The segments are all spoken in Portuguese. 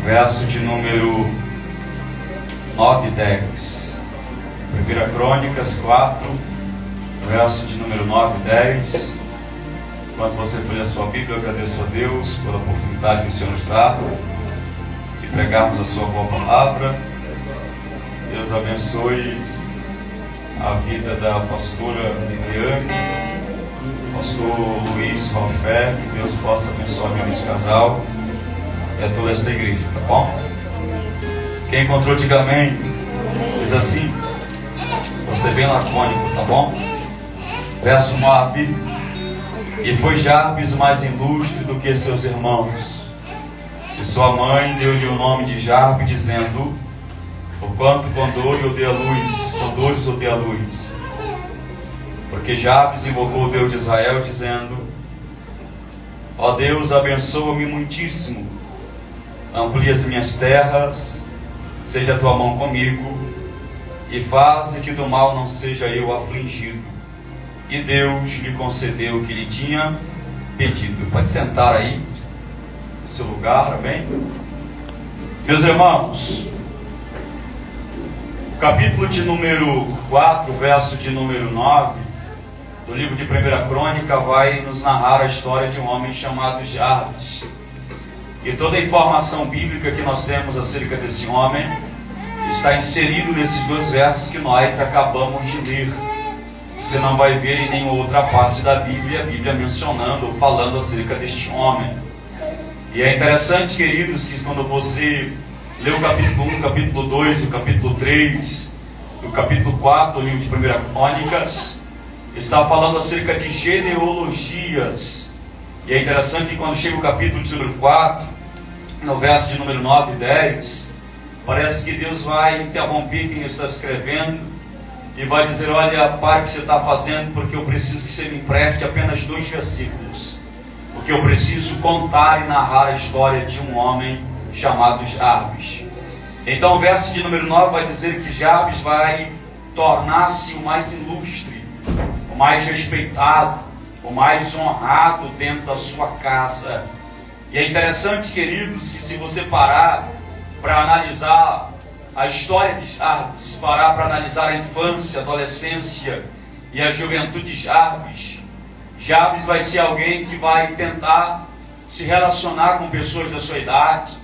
verso de número 9 e 10. 1 Crônicas 4, verso de número 9 e 10. Enquanto você for ler a sua Bíblia, eu agradeço a Deus pela oportunidade que o Senhor nos dá de pregarmos a sua boa palavra. Deus abençoe a vida da pastora Viviane, pastor Luiz Rofé, que Deus possa abençoar este casal e a toda esta igreja, tá bom? Quem encontrou, diga amém. Diz assim, você bem lacônico, tá bom? Verso 9. E foi Jarbes mais ilustre do que seus irmãos, e sua mãe deu-lhe o nome de Jarbe, dizendo: porquanto com dores odeia a luz. Porque Jarbes invocou o Deus de Israel, dizendo: ó Deus, abençoa-me muitíssimo, amplia as minhas terras, seja a tua mão comigo, e faze que do mal não seja eu afligido. E Deus lhe concedeu o que lhe tinha pedido. Pode sentar aí no seu lugar, amém? Meus irmãos, o capítulo de número 4, verso de número 9 do livro de 1 Crônica vai nos narrar a história de um homem chamado Jarbes. E toda a informação bíblica que nós temos acerca desse homem está inserido nesses dois versos que nós acabamos de ler. Você não vai ver em nenhuma outra parte da Bíblia a Bíblia mencionando ou falando acerca deste homem. E é interessante, queridos, que quando você lê o capítulo 1, o capítulo 2, o capítulo 3, o capítulo 4 do livro de 1 Crônicas, está falando acerca de genealogias. E é interessante que quando chega o capítulo de número 4, no verso de número 9 e 10, parece que Deus vai interromper quem está escrevendo e vai dizer: olha, pare o que você está fazendo, porque eu preciso que você me empreste apenas 2 versículos, porque eu preciso contar e narrar a história de um homem chamado Jarbes. Então o verso de número 9 vai dizer que Jarbes vai tornar-se o mais ilustre, o mais respeitado, o mais honrado dentro da sua casa. E é interessante, queridos, que se você parar para analisar a história de Jarbes, parar para analisar a infância, a adolescência e a juventude de Jarbes, Jarbes vai ser alguém que vai tentar se relacionar com pessoas da sua idade,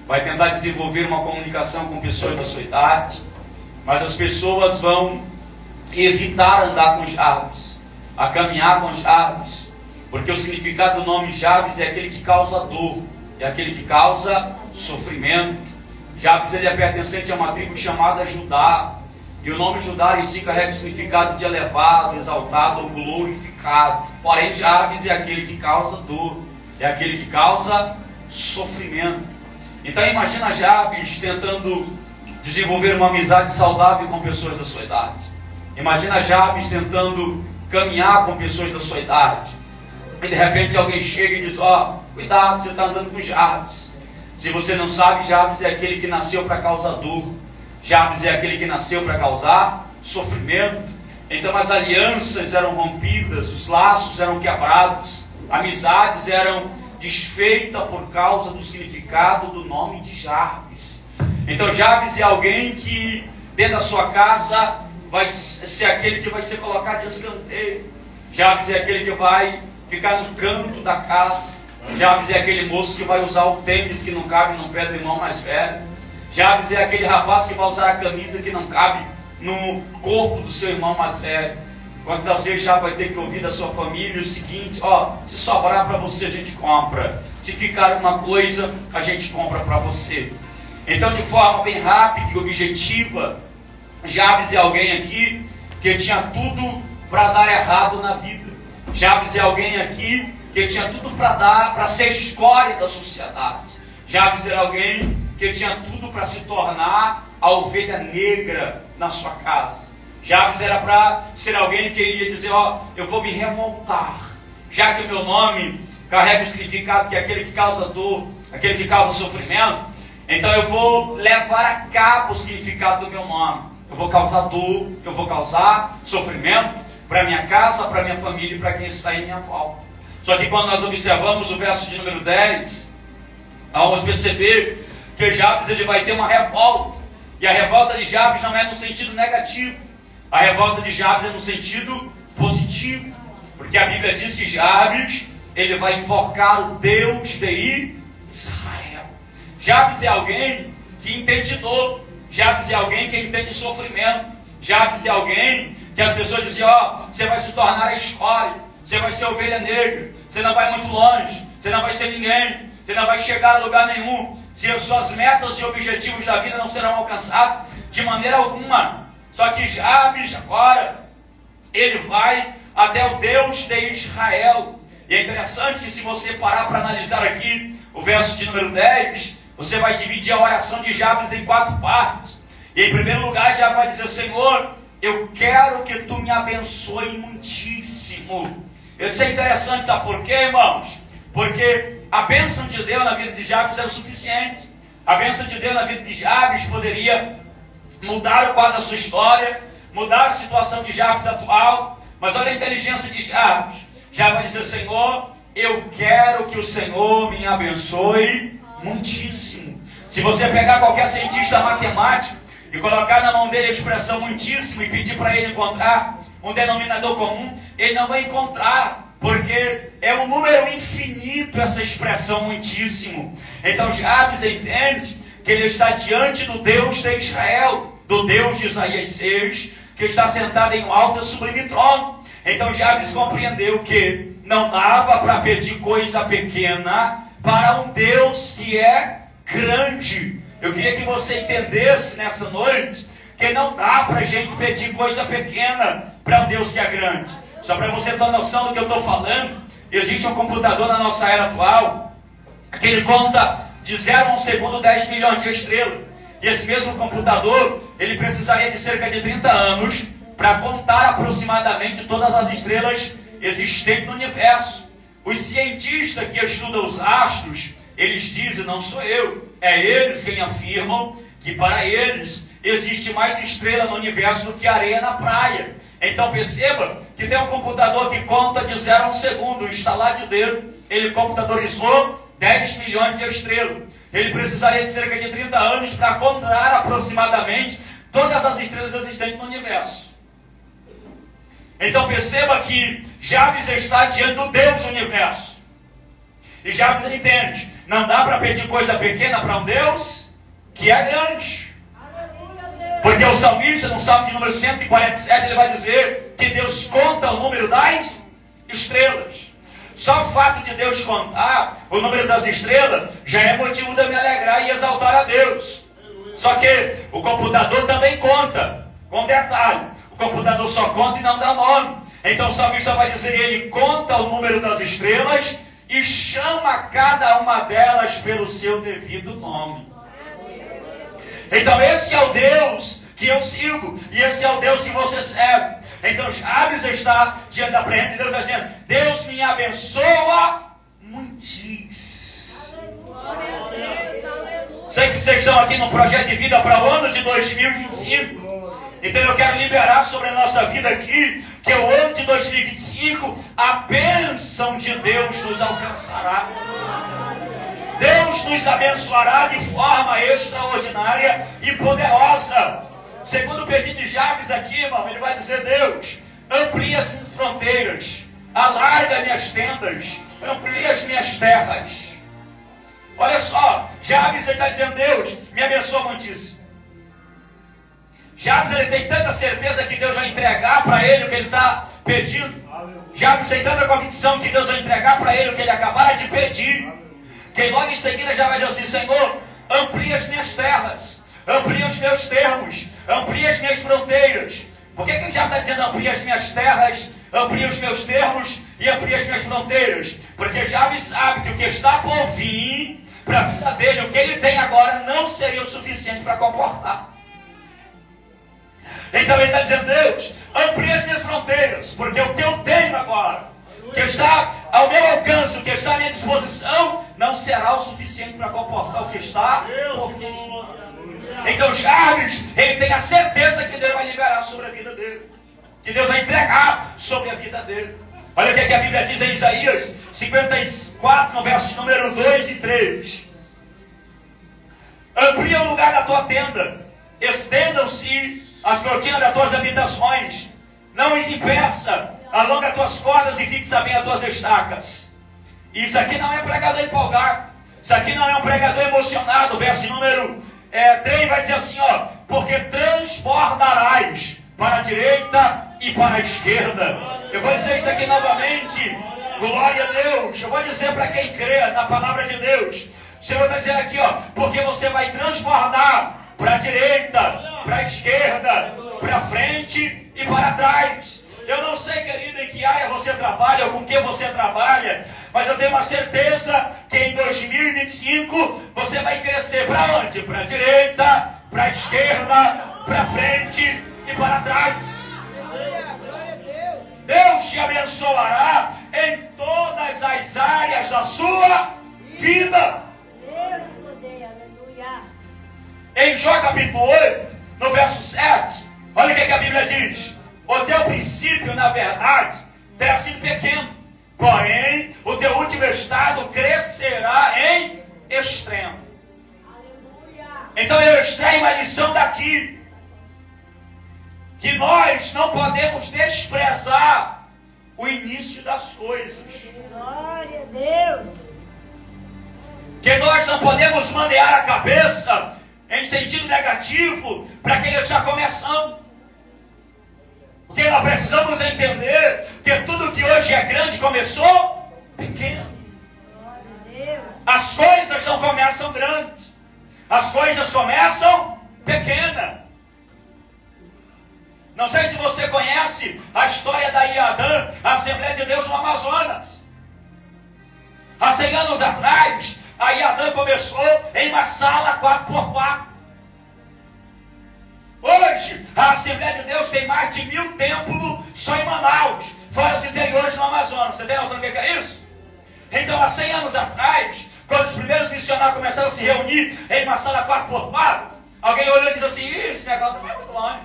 vai tentar desenvolver uma comunicação com pessoas da sua idade, mas as pessoas vão evitar andar com Jarbes, a caminhar com Jarbes, porque o significado do nome Jarbes é aquele que causa dor, é aquele que causa sofrimento. Jarbes, ele é pertencente a uma tribo chamada Judá, e o nome Judá em si carrega o significado de elevado, exaltado ou glorificado. Porém, Jarbes é aquele que causa dor, é aquele que causa sofrimento. Então imagina Jarbes tentando desenvolver uma amizade saudável com pessoas da sua idade. Imagina Jarbes tentando caminhar com pessoas da sua idade, e de repente alguém chega e diz: ó, cuidado, você está andando com Jarbes. Se você não sabe, Jarbes é aquele que nasceu para causar dor. Jarbes é aquele que nasceu para causar sofrimento. Então as alianças eram rompidas, os laços eram quebrados, amizades eram desfeitas por causa do significado do nome de Jarbes. Então Jarbes é alguém que dentro da sua casa vai ser aquele que vai ser colocado de escanteio. Jarbes é aquele que vai ficar no canto da casa. Jarbes é aquele moço que vai usar o tênis que não cabe no pé do irmão mais velho. Jarbes é aquele rapaz que vai usar a camisa que não cabe no corpo do seu irmão mais velho. Quantas vezes já vai ter que ouvir da sua família o seguinte: ó, se sobrar para você a gente compra, se ficar uma coisa a gente compra para você. Então, de forma bem rápida e objetiva, Jarbes é alguém aqui que tinha tudo para dar errado na vida. Jarbes é alguém aqui que tinha tudo para dar, para ser escória da sociedade. Jarbes era alguém que tinha tudo para se tornar a ovelha negra na sua casa. Jarbes era para ser alguém que iria dizer: ó, eu vou me revoltar, já que o meu nome carrega o significado que é aquele que causa dor, aquele que causa sofrimento, então eu vou levar a cabo o significado do meu nome. Eu vou causar dor, eu vou causar sofrimento para minha casa, para minha família e para quem está em minha volta. Só que quando nós observamos o verso de número 10, vamos perceber que Jabes ele vai ter uma revolta. E a revolta de Jabes não é no sentido negativo. A revolta de Jabes é no sentido positivo. Porque a Bíblia diz que Jabes ele vai invocar o Deus de Israel. Jabes é alguém que entende dor. Jabes é alguém que entende sofrimento. Jabes é alguém que as pessoas dizem, você vai se tornar a escória, você vai ser ovelha negra, você não vai muito longe, você não vai ser ninguém, você não vai chegar a lugar nenhum, se as suas metas e objetivos da vida não serão alcançados de maneira alguma. Só que Jabes agora, ele vai até o Deus de Israel. E é interessante que se você parar para analisar aqui o verso de número 10, você vai dividir a oração de Jabes em 4 partes. E em primeiro lugar, Jabes vai dizer, Senhor, eu quero que tu me abençoe muitíssimo. Isso é interessante, sabe por quê, irmãos? Porque a bênção de Deus na vida de Jabes era o suficiente. A bênção de Deus na vida de Jabes poderia mudar o quadro da sua história, mudar a situação de Jabes atual. Mas olha a inteligência de Jabes. Jabes vai dizer, Senhor, eu quero que o Senhor me abençoe muitíssimo. Se você pegar qualquer cientista matemático e colocar na mão dele a expressão muitíssimo e pedir para ele encontrar um denominador comum, ele não vai encontrar, porque é um número infinito essa expressão muitíssimo. Então Jabes entende que ele está diante do Deus de Israel, do Deus de Isaías 6, que está sentado em um alto e sublime trono. Então Jabes compreendeu que não dava para pedir coisa pequena para um Deus que é grande. Eu queria que você entendesse nessa noite que não dá para a gente pedir coisa pequena para um Deus que é grande. Só para você ter noção do que eu estou falando, existe um computador na nossa era atual que ele conta de 0 a 1 segundo 10 milhões de estrelas. E esse mesmo computador, ele precisaria de cerca de 30 anos para contar aproximadamente todas as estrelas existentes no universo. Os cientistas que estudam os astros, eles dizem, não sou eu, é eles quem afirmam que para eles existe mais estrela no universo do que areia na praia. Então perceba que tem um computador que conta de 0 a 1 segundo, instalar de dedo, ele computadorizou 10 milhões de estrelas. Ele precisaria de cerca de 30 anos para contar aproximadamente todas as estrelas existentes no universo. Então perceba que Jabes está diante do Deus do universo. E Jabes entende, não dá para pedir coisa pequena para um Deus que é grande. Porque o salmista, no Salmo de número 147, ele vai dizer que Deus conta o número das estrelas. Só o fato de Deus contar o número das estrelas já é motivo de eu me alegrar e exaltar a Deus. Só que o computador também conta, com detalhe. O computador só conta e não dá nome. Então o salmista vai dizer, ele conta o número das estrelas e chama cada uma delas pelo seu devido nome. Então esse é o Deus que eu sigo, e esse é o Deus que você serve. Então Jabes está diante da presença de Deus, dizendo, Deus me abençoa muitíssimo. Sei que vocês estão aqui no projeto de vida para o ano de 2025. Então eu quero liberar sobre a nossa vida aqui, que o ano de 2025, a bênção de Deus nos alcançará. Deus nos abençoará de forma extraordinária e poderosa. Segundo o pedido de Jabes aqui, irmão, ele vai dizer, Deus, amplia as minhas fronteiras, alarga minhas tendas, amplia as minhas terras. Olha só, Jabes está dizendo, Deus, me abençoa muitíssimo. Jabes ele tem tanta certeza que Deus vai entregar para ele o que ele está pedindo. Jabes tem tanta convicção que Deus vai entregar para ele o que ele acabara de pedir. Que logo em seguida já vai dizer assim, Senhor, amplia as minhas terras, amplia os meus termos, amplia as minhas fronteiras. Por que ele já está dizendo amplia as minhas terras, amplia os meus termos e amplia as minhas fronteiras? Porque Jabes sabe que o que está por vir para a vida dele, o que ele tem agora, não seria o suficiente para comportar. Então ele está dizendo, Deus, amplia as minhas fronteiras, porque o que eu tenho agora, que está ao meu alcance, o que está à minha disposição, não será o suficiente para comportar o que está por vir. Então Jabes, ele tem a certeza que Deus vai liberar sobre a vida dele, que Deus vai entregar sobre a vida dele. Olha o que a Bíblia diz em Isaías 54, no verso número 2 e 3. Amplia o lugar da tua tenda. Estendam-se as cortinas das tuas habitações. Não os impeça. Alonga as tuas cordas e fixa bem as tuas estacas. Isso aqui não é pregador empolgado. Isso aqui não é um pregador emocionado. Verso número 3 vai dizer assim, ó. Porque transbordarás para a direita e para a esquerda. Eu vou dizer isso aqui novamente. Glória a Deus. Eu vou dizer para quem crê na palavra de Deus. O Senhor está dizendo aqui, ó. Porque você vai transbordar para a direita, para a esquerda, para frente e para trás. Eu não sei, querida, em que área você trabalha ou com que você trabalha, mas eu tenho uma certeza que em 2025 você vai crescer para onde? Para a direita, para a esquerda, para frente e para trás. Deus te abençoará em todas as áreas da sua vida. Em Jó capítulo 8, no verso 7, olha o que a Bíblia diz. O teu princípio, na verdade, terá sido pequeno, porém, o teu último estado crescerá em extremo. Aleluia. Então eu extraio uma lição daqui, que nós não podemos desprezar o início das coisas. Glória a Deus. Que nós não podemos maneirar a cabeça em sentido negativo para quem está começando. Porque nós precisamos entender que tudo que hoje é grande começou pequeno. As coisas não começam grandes. As coisas começam pequenas. Não sei se você conhece a história da IADAM, a Assembleia de Deus no Amazonas. Há 100 anos atrás, a IADAM começou em uma sala 4x4. Hoje, a Assembleia de Deus tem mais de 1000 templos só em Manaus, fora os interiores do Amazonas. Você tem noção do que é isso? Então, há 100 anos atrás, quando os primeiros missionários começaram a se reunir em uma sala 4x4, alguém olhou e disse assim, esse negócio vai muito longe.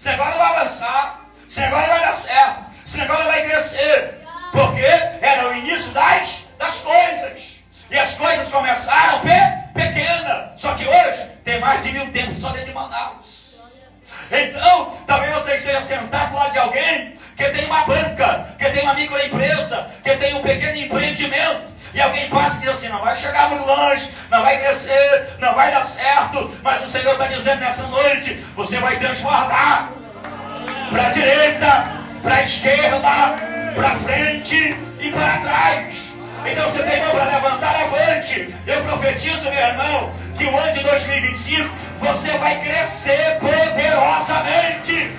Esse negócio não vai avançar, esse negócio não vai dar certo, esse negócio não vai crescer. Porque era o início das coisas. E as coisas começaram pequenas. Só que hoje tem mais de 1000 templos só dentro de Manaus. Então, talvez você esteja sentado lá de alguém que tem uma banca, que tem uma microempresa, que tem um pequeno empreendimento. E alguém passa e diz assim, não vai chegar muito longe, não vai crescer, não vai dar certo. Mas o Senhor está dizendo nessa noite, você vai transbordar para a direita, para a esquerda, para frente e para trás. Então você tem mão para levantar, levante. Eu profetizo, meu irmão, que o ano de 2025 você vai crescer poderosamente.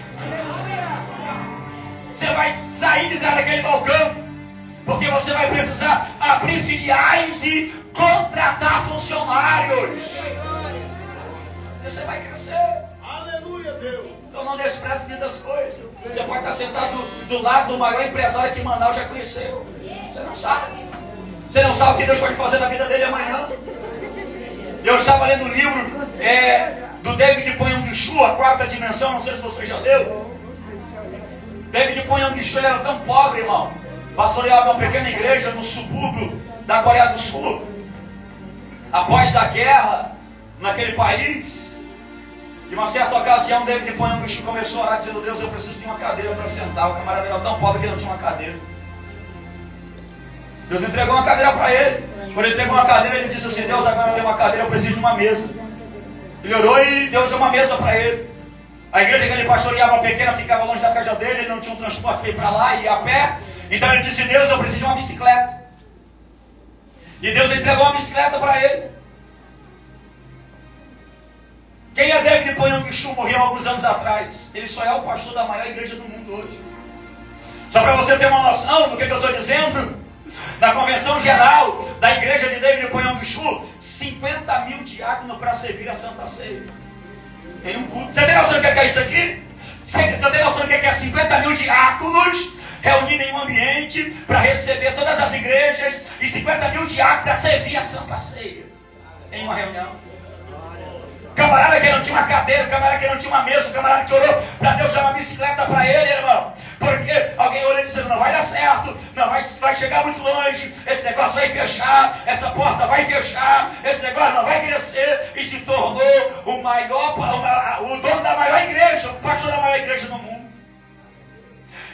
Você vai sair de trás daquele balcão, porque você vai precisar abrir filiais e contratar funcionários. Você vai crescer. Aleluia, Deus. Então não despreze nenhuma das coisas. Você pode estar sentado do lado do maior empresário que Manaus já conheceu. Você não sabe. Você não sabe o que Deus pode fazer na vida dele amanhã. Eu estava lendo um livro do David Poyang-Chu, A Quarta Dimensão, não sei se você já leu. David Poyang-Chu era tão pobre, irmão. Pastoreava uma pequena igreja no subúrbio da Coreia do Sul. Após a guerra naquele país, de uma certa ocasião, David Poyang-Chu começou a orar dizendo, Deus, eu preciso de uma cadeira para sentar. O camarada era tão pobre que ele não tinha uma cadeira. Deus entregou uma cadeira para ele. Quando ele entregou uma cadeira, ele disse assim, Deus, agora eu tenho uma cadeira, eu preciso de uma mesa. Ele orou e Deus deu uma mesa para ele. A igreja que ele pastoreava pequena ficava longe da casa dele, ele não tinha um transporte para ir para lá, ia a pé. Então ele disse, Deus, eu preciso de uma bicicleta. E Deus entregou uma bicicleta para ele. Quem é David Poyang-Chu morreu alguns anos atrás. Ele só é o pastor da maior igreja do mundo hoje. Só para você ter uma noção do que eu estou dizendo, na convenção geral da igreja de David Poyang-Chu, 50 mil diáconos para servir a Santa Ceia. Em um culto. Você tem noção do que é isso aqui? Você tem noção do que é 50 mil diáconos reunidos em um ambiente para receber todas as igrejas e 50 mil diáconos para servir a Santa Ceia em uma reunião? Camarada que não tinha uma cadeira, camarada que não tinha uma mesa, camarada que orou para Deus dar uma bicicleta para ele, irmão. Porque alguém olha e diz, não vai dar certo, não vai chegar muito longe, esse negócio vai fechar, essa porta vai fechar, esse esse negócio não vai crescer e se tornou o dono da maior igreja, o pastor da maior igreja no mundo.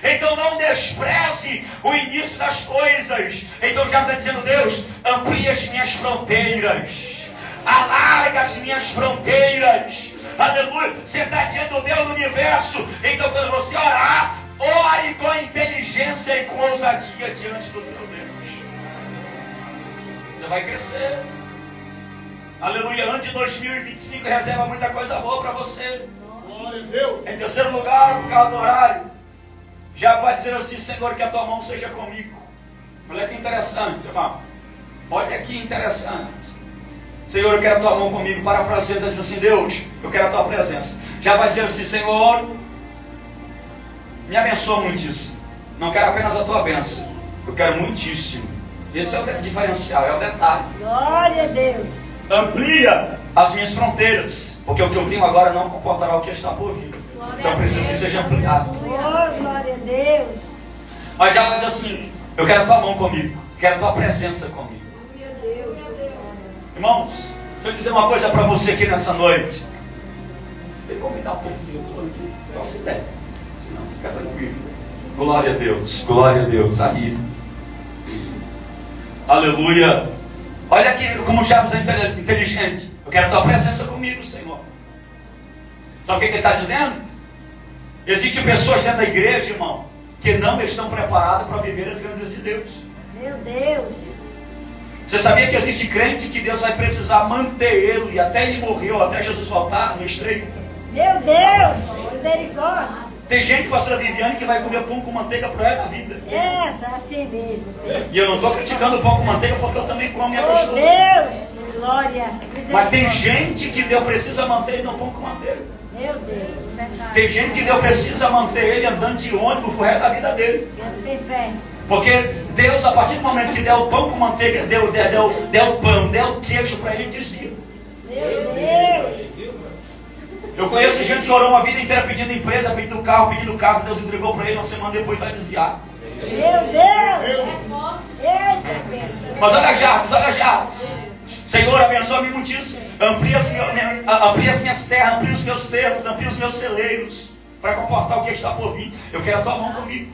Então não despreze o início das coisas. Então já está dizendo: Deus, amplia as minhas fronteiras, alarga as minhas fronteiras. Aleluia. Você está diante do Deus do universo. Então quando você orar, ore com inteligência e com ousadia diante do teu Deus. Você vai crescer. Aleluia. Ano de 2025 reserva muita coisa boa para você. Glória a Deus. Em terceiro lugar, por causa do horário, já pode dizer assim: Senhor, que a tua mão seja comigo. Olha que interessante, irmão. Olha que interessante. Senhor, eu quero a tua mão comigo. Parafraseando, diz assim: Deus, eu quero a tua presença. Já vai dizer assim: Senhor, me abençoa muitíssimo. Não quero apenas a tua bênção, eu quero muitíssimo. Esse é o diferencial, é o detalhe. Glória a Deus. Amplia as minhas fronteiras, porque o que eu tenho agora não comportará o que está por vir. Então preciso que seja ampliado. Oh, glória a Deus. Mas já vai dizer assim: eu quero a tua mão comigo, quero a tua presença comigo. Irmãos, deixa eu dizer uma coisa para você aqui nessa noite. Vem convidar um pouquinho, eu estou aqui, só se der, senão fica tranquilo. Glória a Deus, glória a Deus, aí. Aleluia. Olha aqui como o Jabes é inteligente. Eu quero a tua presença comigo, Senhor. Sabe o que ele está dizendo? Existem pessoas dentro da igreja, irmão, que não estão preparadas para viver as grandezas de Deus. Meu Deus. Você sabia que existe crente que Deus vai precisar manter ele até ele morrer ou até Jesus voltar no estreito? Meu Deus. Misericórdia. Tem gente, pastora Viviane, que vai comer pão com manteiga pro resto da vida. Essa, assim mesmo, Senhor. E eu não estou criticando o pão com manteiga porque eu também como e é Oh, gostoso. Deus. Glória. Mas tem Misericórdia. gente que Deus precisa manter ele no pão com manteiga. Meu Deus. Tem gente que Deus precisa manter ele andando de ônibus pro resto da vida dele. Eu não tenho fé. Porque Deus, a partir do momento que der o pão com manteiga, deu o pão, deu o queijo para ele, desvia. Meu Deus. Eu conheço gente que orou uma vida inteira pedindo empresa, pedindo carro, pedindo casa, Deus entregou para ele, uma semana depois vai desviar. Meu Deus. Eita, Pedro. Mas olha Jabes. Senhor, abençoa-me muitíssimo. Amplia as minhas terras, amplia os meus termos, amplia os meus celeiros, para comportar o que está por vir. Eu quero a tua mão comigo.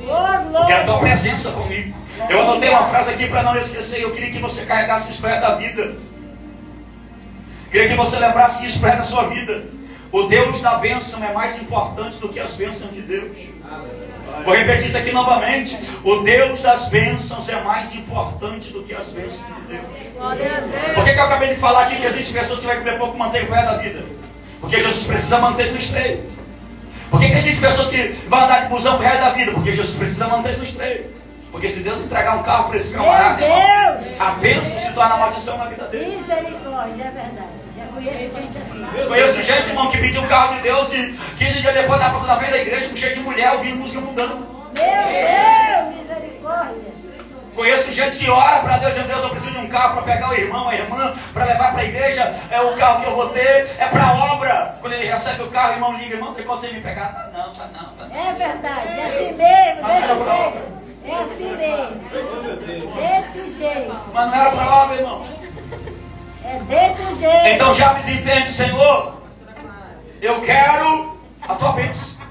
Oh, Eu quero a tua glória. presença comigo. Eu anotei uma frase aqui para não esquecer. Eu queria que você carregasse isso para da vida. Queria que você lembrasse isso para da sua vida. O Deus da bênção é mais importante do que as bênçãos de Deus. Vou repetir isso aqui novamente. O Deus das bênçãos é mais importante do que as bênçãos de Deus. Por que eu acabei de falar aqui que existem pessoas que vão comer pouco manteiga para da vida? Porque Jesus precisa manter no estreito. Por que existem pessoas que vão andar de busão pro resto da vida? Porque Jesus precisa manter no estreito. Porque se Deus entregar um carro para esse camarada, Meu irmão, Deus. a bênção se torna maldição na vida dele. Misericórdia, é verdade. Já conheço gente assim. Eu conheço gente, irmão, que pediu um carro de Deus e 15 dias depois estava passando na frente da igreja com cheio de mulher, ouvindo música mudando. Meu Deus, misericórdia. Conheço gente que ora para Deus, dizendo: Deus, eu preciso de um carro para pegar o irmão, a irmã, para levar para a igreja. É o carro que eu vou ter, é para a obra. Quando ele recebe o carro, o irmão liga: irmão, tem como você me pegar? Tá não. É verdade, é assim mesmo, desse jeito. É assim mesmo. Desse jeito. Mas não era para a obra, irmão. É desse jeito. Então Jabes entende: Senhor, eu quero a tua bênção.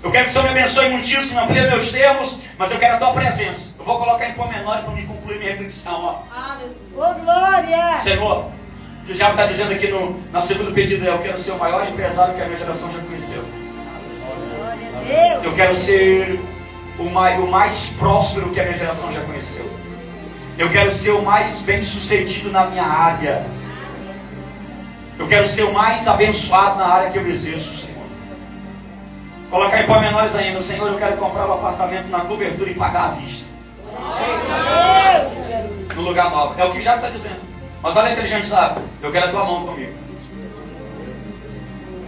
Eu quero que o Senhor me abençoe muitíssimo, amplie meus termos, mas eu quero a tua presença. Eu vou colocar em pormenores para me concluir minha reflexão. Ô, glória. Senhor, o que o Jabes está dizendo aqui na segunda pedido é: eu quero ser o maior empresário que a minha geração já conheceu. Glória a Deus. Eu quero ser o mais próspero que a minha geração já conheceu. Eu quero ser o mais bem sucedido na minha área. Eu quero ser o mais abençoado na área que eu exerço, Senhor. Colocar em pormenores ainda: Senhor, eu quero comprar um apartamento na cobertura e pagar à vista. No lugar novo. É o que já está dizendo. Mas olha a inteligente, sabe? Eu quero a tua mão comigo.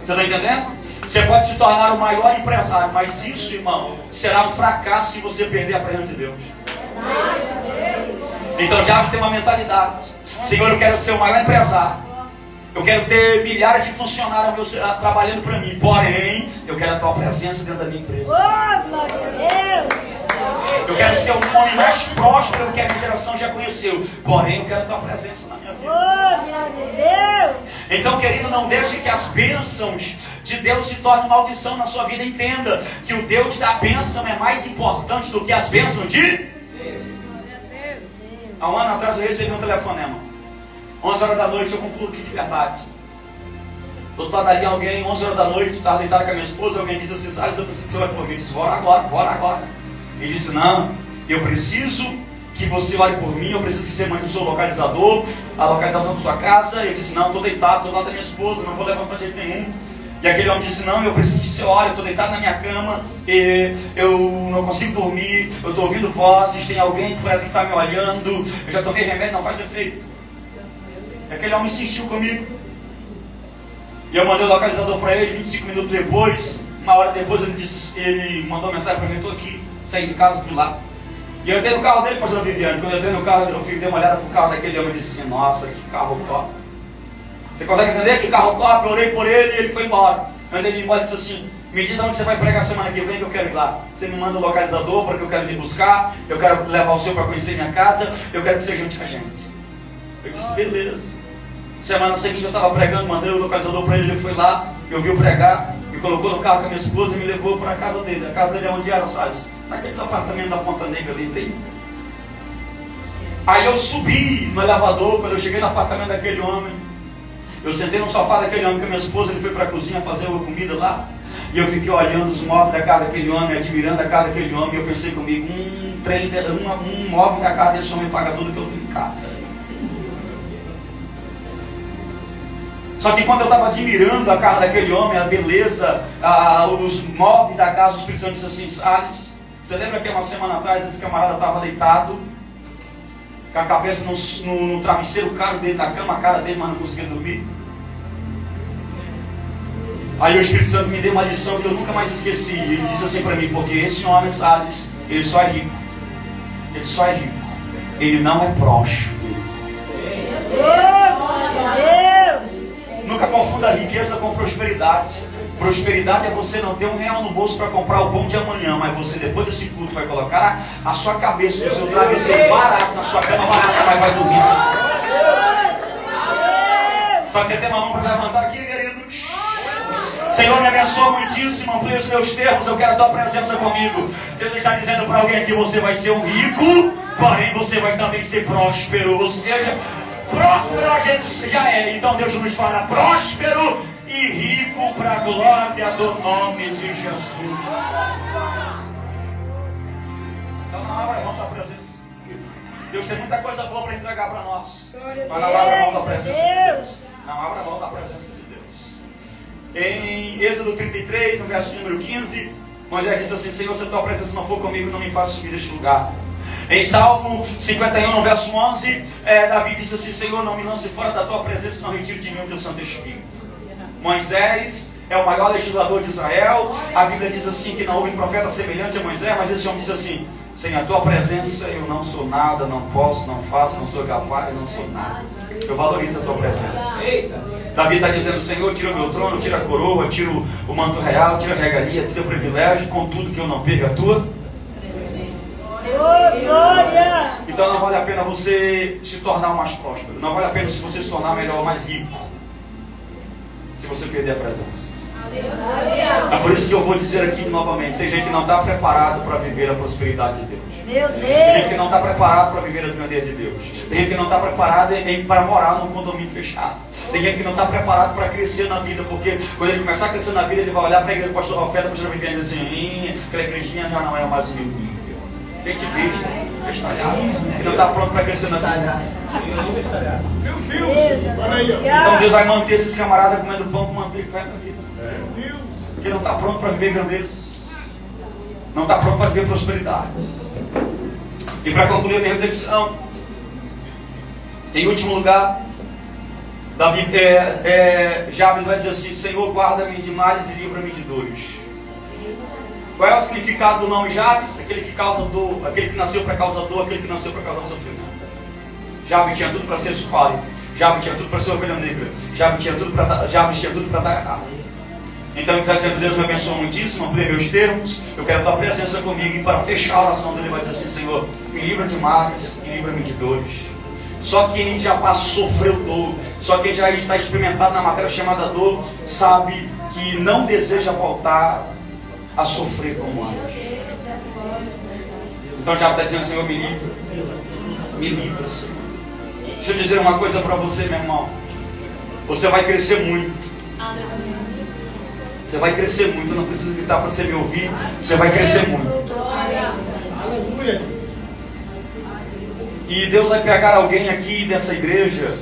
Você está entendendo? Você pode se tornar o maior empresário, mas isso, irmão, será um fracasso se você perder a presença de Deus. Então já tem uma mentalidade: Senhor, eu quero ser o maior empresário. Eu quero ter milhares de funcionários trabalhando para mim. Porém, eu quero a tua presença dentro da minha empresa. Oh, glória a Deus. Eu quero ser o homem mais próspero que a minha geração já conheceu. Porém, eu quero a tua presença na minha vida. Oh, glória a Deus. Então, querido, não deixe que as bênçãos de Deus se tornem maldição na sua vida. Entenda que o Deus da bênção é mais importante do que as bênçãos de Deus. Há um ano atrás eu recebi um telefonema. 11 horas da noite, eu concluo aqui de verdade. Do outro lado ali, alguém, 11 horas da noite, estava deitado com a minha esposa, alguém disse assim, Salles, eu preciso que você ore por mim. Eu disse, bora agora. Ele disse, não, eu preciso que você ore por mim, eu preciso que você mande o seu localizador, a localização da sua casa. Eu disse, não, estou deitado, estou do lado da minha esposa, não vou levar para jeito nenhum. E aquele homem disse, não, eu preciso que você ore, eu estou deitado na minha cama, eu não consigo dormir, eu estou ouvindo vozes, tem alguém que parece que está me olhando, eu já tomei remédio, não faz efeito. E aquele homem insistiu comigo. E eu mandei o localizador para ele, 25 minutos depois, uma hora depois ele mandou uma mensagem para mim, estou aqui, saí de casa, fui lá. E eu entrei no carro dele, pastor Viviane. Quando eu entrei no carro, eu dei uma olhada pro carro daquele homem e disse assim, nossa, que carro top. Você consegue entender? Que carro top, eu orei por ele e ele foi embora. Quando ele ia embora, ele disse assim, me diz onde você vai pregar semana que vem que eu quero ir lá. Você me manda o localizador para que eu quero ir buscar, eu quero levar o senhor para conhecer minha casa, eu quero que você junte com a gente. Eu disse, beleza. Semana seguinte eu estava pregando, mandei o localizador para ele foi lá, me ouviu pregar, me colocou no carro com a minha esposa e me levou para a casa dele. A casa dele é onde era, sabe? Naqueles apartamentos da Ponta Negra ali tem. Aí eu subi no elevador, quando eu cheguei no apartamento daquele homem, eu sentei no sofá daquele homem com a minha esposa, ele foi para a cozinha fazer uma comida lá, e eu fiquei olhando os móveis da casa daquele homem, admirando a casa daquele homem, e eu pensei comigo, um móvel da casa desse homem paga tudo que eu tenho em casa. Só que quando eu estava admirando a casa daquele homem, a beleza, os móveis da casa, o Espírito Santo disse assim, Salles, você lembra que uma semana atrás esse camarada estava deitado, com a cabeça no travesseiro caro dele na cama, a cara dele, mas não conseguia dormir? Aí o Espírito Santo me deu uma lição que eu nunca mais esqueci. Ele disse assim para mim, porque esse homem, Salles, ele só é rico. Ele só é rico. Ele não é próspero. Nunca confunda riqueza com prosperidade. Prosperidade é você não ter R$1 no bolso para comprar o pão de amanhã, mas você depois desse culto vai colocar a sua cabeça no seu travesseiro barato, na sua cama barata, mas vai dormir. Só que você tem uma mão para levantar aqui, queridos. Senhor, me abençoa muitíssimo, amplia os meus termos, eu quero a tua presença comigo. Deus está dizendo para alguém aqui, você vai ser um rico, porém você vai também ser próspero. Ou seja, próspero a gente já é, então Deus nos fará próspero e rico para a glória do nome de Jesus. Então não abra mão da presença. Deus tem muita coisa boa para entregar para nós, mas não abra mão da presença de Deus. Não abra mão da presença de Deus. Em Êxodo 33, no verso número 15, Moisés disse assim, Senhor, se a tua presença não for comigo, não me faça subir deste lugar. Em Salmo 51, no verso 11, Davi disse assim, Senhor, não me lance fora da tua presença, não retire de mim o teu Santo Espírito. Moisés é o maior legislador de Israel. A Bíblia diz assim que não houve profeta semelhante a Moisés, mas esse homem diz assim, sem a tua presença eu não sou nada, não posso, não faço, não sou capaz, não sou nada. Eu valorizo a tua presença. Davi está dizendo, Senhor, tira o meu trono, tira a coroa, tira o manto real, tira a regalia, tira o privilégio, contudo que eu não perca a tua. Então não vale a pena você se tornar mais próspero. Não vale a pena se você se tornar melhor, mais rico, se você perder a presença. É por isso que eu vou dizer aqui novamente, tem gente que não está preparado para viver a prosperidade de Deus. Tem gente que não está preparado para viver as grandezas de Deus. Tem gente que não está preparado para morar num condomínio fechado. Tem gente que não está preparado para crescer na vida, porque quando ele começar a crescer na vida, ele vai olhar para a igreja do pastor Rafael, pastor Viviane e dizer assim, aquela igrejinha já não é mais o meu nível. Gente besta, bestalhado, que não está pronto para crescer na vida. Então Deus vai manter esses camaradas comendo pão com manteiga na vida. Porque não está pronto para viver grandeza. Não está pronto para viver prosperidade. E para concluir a minha reflexão, em último lugar, Jabes vai dizer assim, Senhor, guarda-me de males e livra-me de dores. Qual é o significado do nome Jabes? Aquele que causa dor, aquele que nasceu para causar dor, aquele que nasceu para causar sofrimento. Jabes tinha tudo para ser escolhido. Jabes tinha tudo para ser ovelha negra. Jabes tinha tudo para dar errado. Então ele está dizendo: Deus me abençoa muitíssimo, amplia meus termos, eu quero a tua presença comigo. E para fechar a oração dele, ele vai dizer assim: Senhor, me livra de males e livra-me de dores. Só quem já passou, sofreu dor, só quem já está experimentado na matéria chamada dor, sabe que não deseja voltar a sofrer como antes. Então já está dizendo: Senhor, me livra, Senhor. Deixa eu dizer uma coisa para você, meu irmão. Você vai crescer muito. Você vai crescer muito. Eu não preciso gritar para você me ouvir. Você vai crescer muito. Aleluia. E Deus vai pegar alguém aqui dessa igreja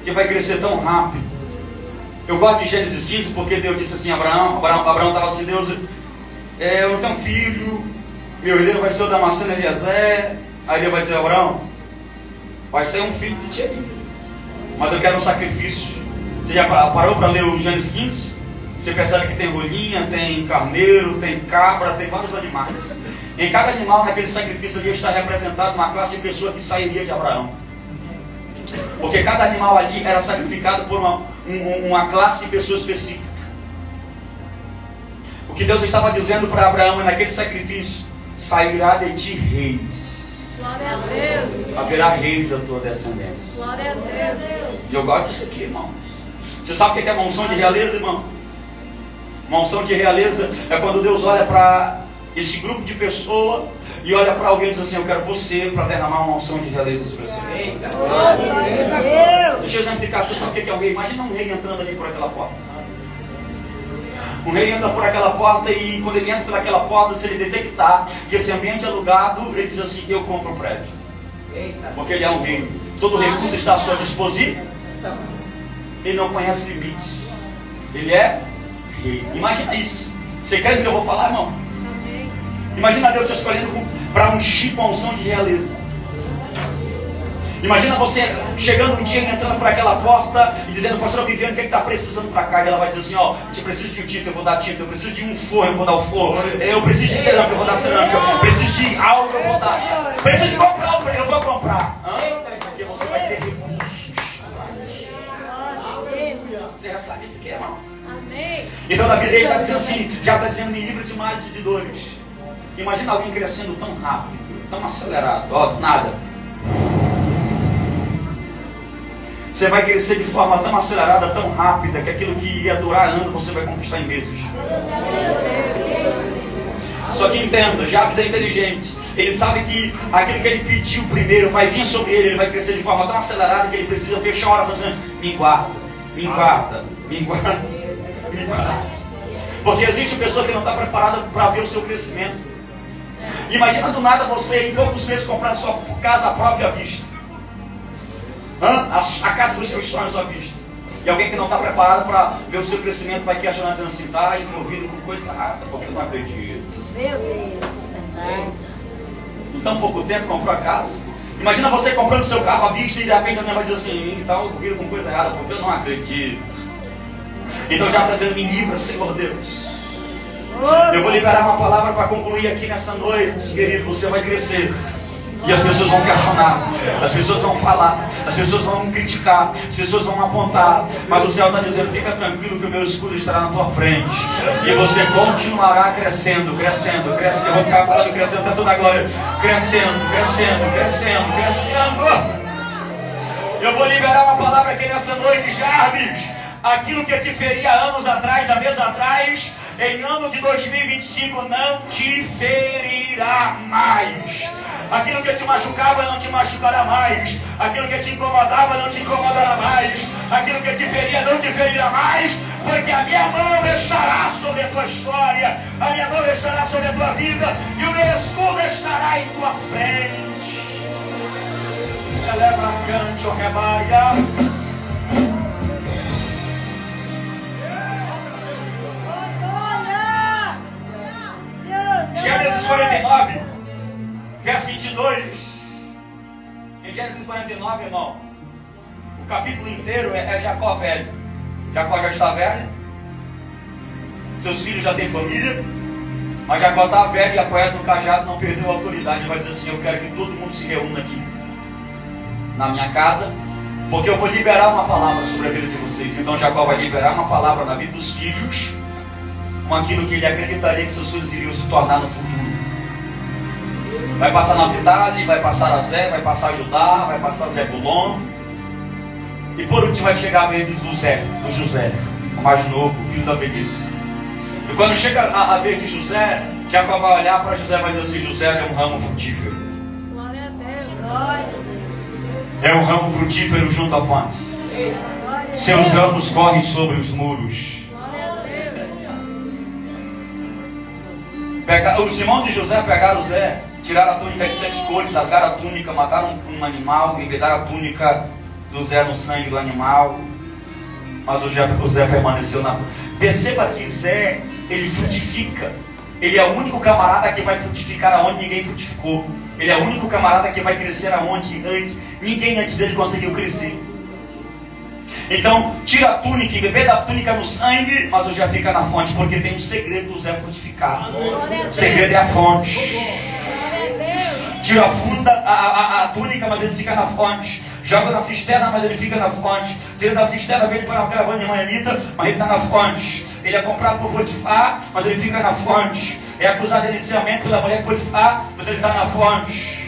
que vai crescer tão rápido. Eu gosto de Gênesis 15 porque Deus disse assim: Abraão estava assim: Deus, eu não tenho filho, meu herdeiro vai ser o Damasceno Eliezer. Aí Deus vai dizer: Abraão, vai ser um filho de ti, mas eu quero um sacrifício. Você já parou para ler o Gênesis 15? Você percebe que tem rolinha, tem carneiro, tem cabra, tem vários animais. Em cada animal naquele sacrifício ali está representado uma classe de pessoa que sairia de Abraão. Porque cada animal ali era sacrificado por uma classe de pessoa específica. O que Deus estava dizendo para Abraão é: naquele sacrifício sairá de ti reis. Glória a Deus. Haverá reis da tua descendência. Glória a Deus. E eu gosto disso aqui, irmãos. Você sabe o que é uma unção de realeza, irmão? Uma unção de realeza é quando Deus olha para esse grupo de pessoas e olha para alguém e diz assim: eu quero você para derramar uma unção de realeza sobre você. Eita! Deixa eu exemplificar. Você sabe o que é um rei? Imagina um rei entrando ali por aquela porta. Um rei entra por aquela porta e quando ele entra por aquela porta, se ele detectar que esse ambiente é alugado, ele diz assim: eu compro o prédio. Porque ele é um rei. Todo recurso está à sua disposição. Ele não conhece limites. Ele é rei. Imagina isso. Você crê no que eu vou falar, irmão? Amém. Imagina Deus te escolhendo para ungir com a unção de realeza. Imagina você chegando um dia e entrando por aquela porta e dizendo: pastor Viviane, o que está precisando para cá? E ela vai dizer assim: ó, eu preciso de um tinta, eu vou dar tinta. Eu preciso de um forro, eu vou dar o forro. Eu preciso de cerâmica, eu vou dar cerâmica. Eu preciso de algo, eu vou dar. Preciso de comprar, eu vou comprar. Porque você vai ter recursos. Você já sabe isso aqui, irmão. Amém. Então ele está dizendo assim, já está dizendo: me livra de males e de dores. Imagina alguém crescendo tão rápido, tão acelerado, ó, nada. Você vai crescer de forma tão acelerada, tão rápida, que aquilo que ia durar anos você vai conquistar em meses. Só que entenda, Jabes é inteligente. Ele sabe que aquilo que ele pediu primeiro vai vir sobre ele. Ele vai crescer de forma tão acelerada que ele precisa fechar a oração dizendo: me guarda, me guarda, me guarda, me guarda. Porque existe pessoa que não está preparada para ver o seu crescimento. Imagina do nada você em poucos meses comprando sua casa própria à vista. A casa dos seus sonhos à vista. E alguém que não está preparado para ver o seu crescimento vai questionar dizendo assim: está envolvido com coisa errada, porque eu não acredito. Meu Deus, é verdade. Em tão pouco tempo comprou a casa. Imagina você comprando o seu carro à vista e de repente a minha vai dizer assim: está envolvido com coisa errada, porque eu não acredito. Então já está dizendo: me livra, Senhor Deus. Eu vou liberar uma palavra para concluir aqui nessa noite, querido. Você vai crescer. E as pessoas vão questionar, as pessoas vão falar, as pessoas vão criticar, as pessoas vão apontar. Mas o céu está dizendo: fica tranquilo que o meu escudo estará na tua frente. E você continuará crescendo, crescendo, crescendo. Eu vou ficar falando crescendo até toda a glória. Crescendo, crescendo, crescendo, crescendo. Eu vou liberar uma palavra aqui nessa noite, Jabes. Aquilo que te feria anos atrás, há meses atrás, em ano de 2025 não te ferirá mais. Aquilo que te machucava não te machucará mais. Aquilo que te incomodava não te incomodará mais. Aquilo que te feria não te ferirá mais. Porque a minha mão estará sobre a tua história. A minha mão estará sobre a tua vida. E o meu escudo estará em tua frente. Celebra cante, ó rebaias. Gênesis 49, verso 22. Em Gênesis 49, irmão, o capítulo inteiro é Jacó velho. Jacó já está velho, seus filhos já têm família, mas Jacó está velho e apoiado no cajado, não perdeu a autoridade. Ele vai dizer assim: eu quero que todo mundo se reúna aqui na minha casa, Porque eu vou liberar uma palavra sobre a vida de vocês. Então Jacó vai liberar uma palavra na vida dos filhos, com aquilo que ele acreditaria que seus filhos iriam se tornar no futuro. Vai passar Naftali, vai passar Azer, vai passar Judá, vai passar Zebulon. E por último vai chegar a vez do José, o mais novo, o filho da velhice. E quando chega a vez de José, Jacó vai olhar para José e vai dizer assim: José é um ramo frutífero. Glória a Deus. É um ramo frutífero junto à fonte. Seus ramos correm sobre os muros. Glória a Deus. Os irmãos de José pegaram Zé, tiraram a túnica de 7 cores, rasgaram a túnica, mataram um animal, embedaram a túnica do Zé no sangue do animal. Mas o Zé permaneceu na... Perceba que Zé, ele frutifica. Ele é o único camarada que vai frutificar aonde ninguém frutificou. Ele é o único camarada que vai crescer aonde ninguém antes dele conseguiu crescer. Então, tira a túnica e bebe da túnica no sangue, mas o Zé fica na fonte, porque tem um segredo do Zé frutificar. O segredo é a fonte. Glória a Deus. Tira a túnica, mas ele fica na fonte. Joga na cisterna, mas ele fica na fonte. Tira da cisterna, vem para uma caravana de Maelita, mas ele está na fonte. Ele é comprado por Potifar, mas ele fica na fonte. É acusado de aliciamento pela mulher de Potifar, mas ele está na fonte.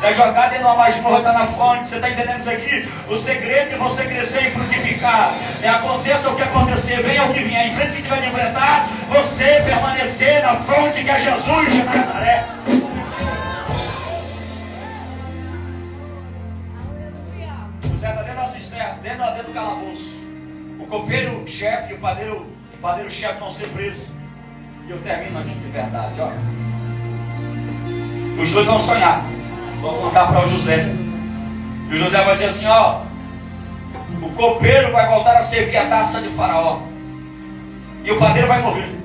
É jogado em uma masmorra, está na fonte. Você está entendendo isso aqui? O segredo de você crescer e frutificar é: aconteça o que acontecer, venha o que vier, em frente que tiver de enfrentar, você permanecer na fonte que é Jesus de Nazaré. José está dentro da cisterna, dentro do calabouço. O copeiro-chefe e o padeiro-chefe vão ser presos. E eu termino aqui de verdade, ó. Os dois vão sonhar. Vão contar para o José. E o José vai dizer assim: ó, o copeiro vai voltar a servir a taça de Faraó. E o padeiro vai morrer.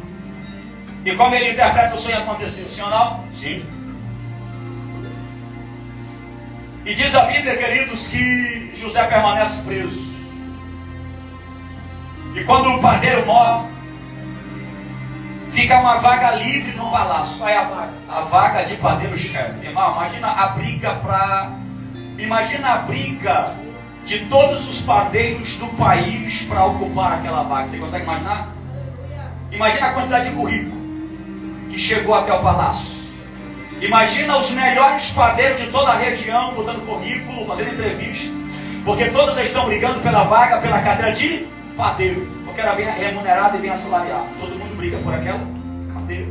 E como ele interpreta o sonho acontecido? Sim ou não? Sim. E diz a Bíblia, queridos, que José permanece preso. E quando o padeiro morre, fica uma vaga livre no palácio. Qual é a vaga? A vaga de padeiro-chefe. Irmão, imagina a briga de todos os padeiros do país para ocupar aquela vaga. Você consegue imaginar? Imagina a quantidade de currículo que chegou até o palácio. Imagina os melhores padeiros de toda a região botando currículo, fazendo entrevista, porque todos estão brigando pela vaga, pela cadeira de padeiro, porque era bem remunerado e bem assalariado. Todo mundo briga por aquela cadeira.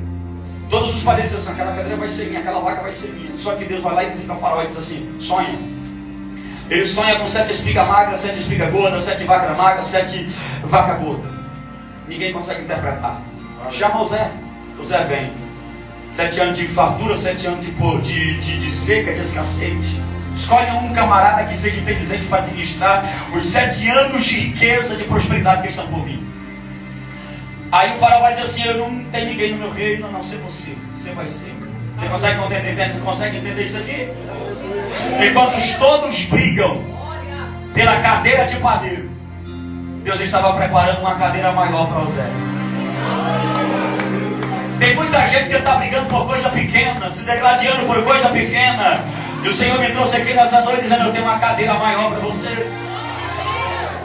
Todos os padeiros dizem assim: aquela cadeira vai ser minha, aquela vaga vai ser minha. Só que Deus vai lá e visita o faraó e diz assim: sonha. Ele sonha com 7 espigas magras, 7 espigas gordas, 7 vacas magras, 7 vacas gordas. Ninguém consegue interpretar. Chama o Zé vem. 7 anos de fartura, 7 anos de seca, de escassez. Escolhe um camarada que seja inteligente para administrar os 7 anos de riqueza, de prosperidade que estão por vir. Aí o faraó vai dizer assim: eu não tenho ninguém no meu reino, a não ser você. Você vai ser. Você consegue entender isso aqui? Enquanto todos brigam pela cadeira de padeiro, Deus estava preparando uma cadeira maior para o Zé. Tem muita gente que está brigando por coisa pequena, se degladiando por coisa pequena. E o Senhor me trouxe aqui nessa noite dizendo: eu tenho uma cadeira maior para você.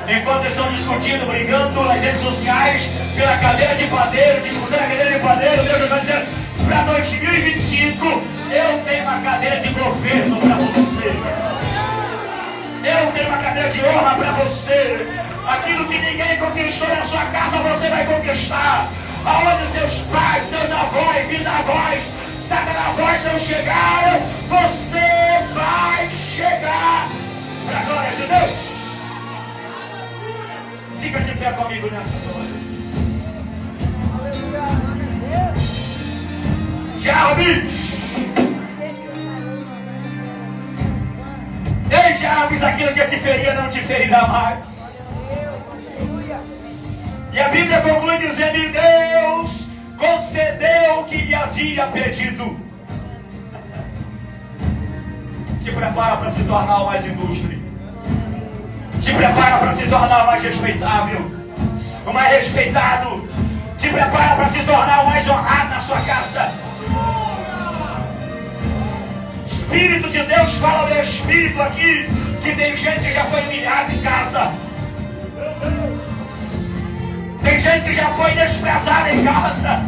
Enquanto eles estão discutindo, brigando nas redes sociais pela cadeira de padeiro, discutindo a cadeira de padeiro, Deus está dizendo: para 2025 eu tenho uma cadeira de governo para você. Eu tenho uma cadeira de honra para você. Aquilo que ninguém conquistou na sua casa, você vai conquistar. Aonde seus pais, seus avós, bisavós, tataravós não chegaram, você vai chegar para a glória de Deus. Fica de pé comigo nessa noite. Jabes! Ei, Jabes, aquilo que te feria não te ferirá mais. E a Bíblia conclui dizendo: e Deus concedeu o que lhe havia pedido. Te prepara para se tornar o mais ilustre. Te prepara para se tornar o mais respeitável, o mais respeitado. Te prepara para se tornar o mais honrado na sua casa. Espírito de Deus fala ao meu espírito aqui que tem gente que já foi humilhada já foi desprezado em casa.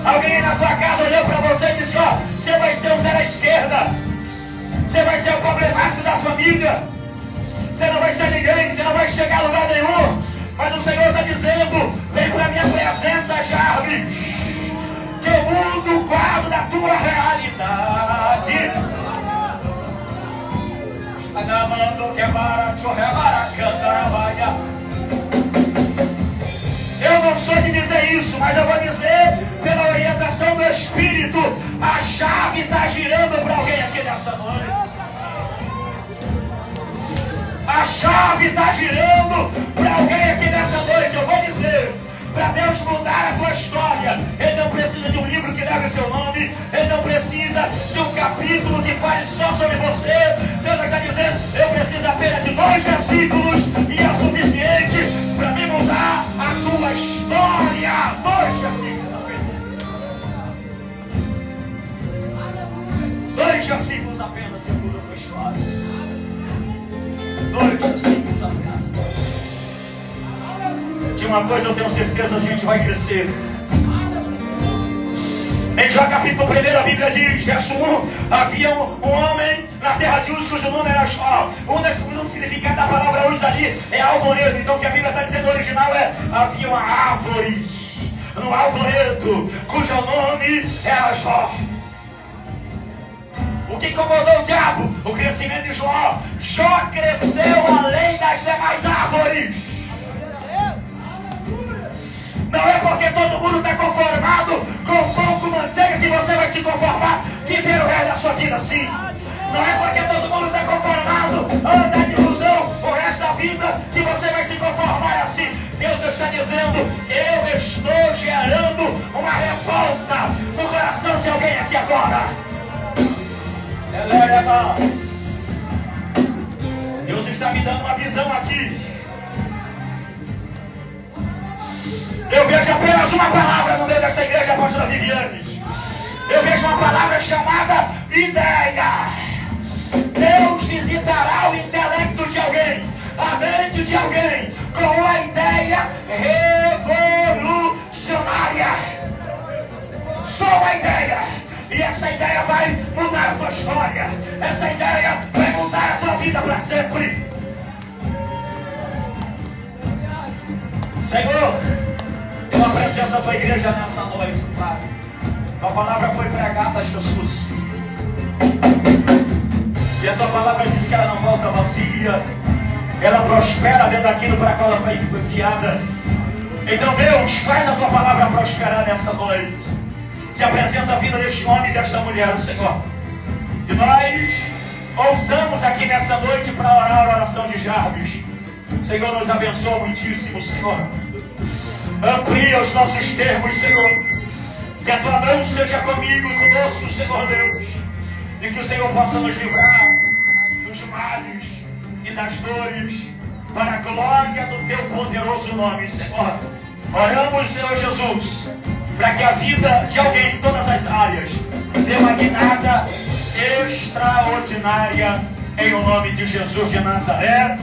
Alguém na tua casa olhou para você e disse: ó, você vai ser um zero à esquerda. Você vai ser o problemático da família. Você não vai ser ninguém, você não vai chegar a lugar nenhum. Mas o Senhor está dizendo: vem para a minha presença, Jarvis, que eu mudo o quadro da tua realidade. Eu não sou de dizer isso, mas eu vou dizer pela orientação do Espírito. A chave está girando para alguém aqui nessa noite. A chave está girando para alguém aqui nessa noite. Eu vou dizer, para Deus mudar a tua história, Ele não precisa de um livro que leve seu nome. Ele não precisa de um capítulo que fale só sobre você. Deus está dizendo: eu preciso apenas de 2 versículos e é suficiente para me mudar a tua história. 2 versículos apenas. 2 versículos apenas e muda a tua história. 2 versículos apenas. De uma coisa eu tenho certeza, a gente vai crescer. Em Jó capítulo 1, a Bíblia diz, verso 1: havia um homem na terra de Uz, cujo nome era Jó. Um significado da palavra Uz ali é alvoredo. Então o que a Bíblia está dizendo no original é: havia uma árvore no alvoredo, cujo nome era Jó. O que incomodou o diabo? O crescimento de Jó. Jó cresceu além das demais árvores. Não é porque todo mundo está conformado com pão com manteiga que você vai se conformar viver o resto da sua vida assim. Não é porque todo mundo está conformado andar de ilusão o resto da vida que você vai se conformar assim. Deus está dizendo: eu estou gerando uma revolta no coração de alguém aqui agora. Deus está me dando uma visão aqui. Eu vejo apenas uma palavra no meio dessa igreja, pastora Viviane. Eu vejo uma palavra chamada ideia. Deus visitará o intelecto de alguém, a mente de alguém, com a ideia revolucionária. Só uma ideia. E essa ideia vai mudar a tua história. Essa ideia vai mudar a tua vida para sempre. Senhor, eu apresento a tua igreja nessa noite, Pai. A palavra foi pregada, Jesus. E a tua palavra diz que ela não volta vazia. Ela prospera dentro daquilo para qual ela foi enviada. Então, Deus, faz a tua palavra prosperar nessa noite. Te apresenta a vida deste homem e desta mulher, Senhor. E nós ousamos aqui nessa noite para orar a oração de Jarvis. Senhor, nos abençoa muitíssimo, Senhor. Amplia os nossos termos, Senhor. Que a tua mão seja comigo e conosco, Senhor Deus. E que o Senhor possa nos livrar dos males e das dores, para a glória do teu poderoso nome, Senhor. Oramos, Senhor Jesus, para que a vida de alguém em todas as áreas dê uma guinada extraordinária, em o nome de Jesus de Nazaré.